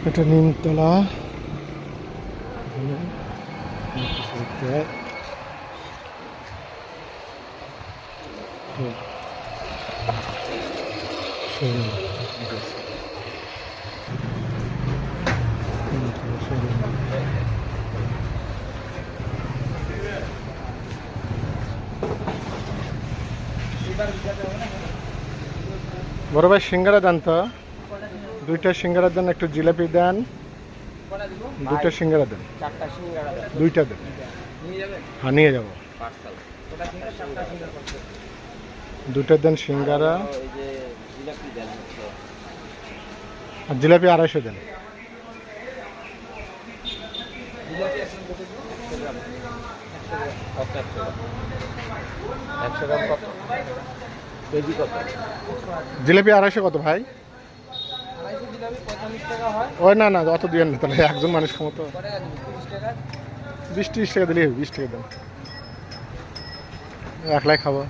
এটা নিমতলা। বড় ভাই সিঙ্গারা দেন তো, দুইটা সিঙ্গারা দেন, একটু জিলাপি দেন, দুইটা সিঙ্গারা দেন, দুইটা দেন। হ্যাঁ নিয়ে যাবো। দুইটা দেন সিঙ্গারা আর জিলাপি 250 দেন। জিলাপি 250 কত ভাই? ওই না না অত দিবেন না, তাহলে একজন মানুষ ক্ষমতা 20-30 টাকা দিলেই হবে। 20 টাকা দেন, একলাই খাবো।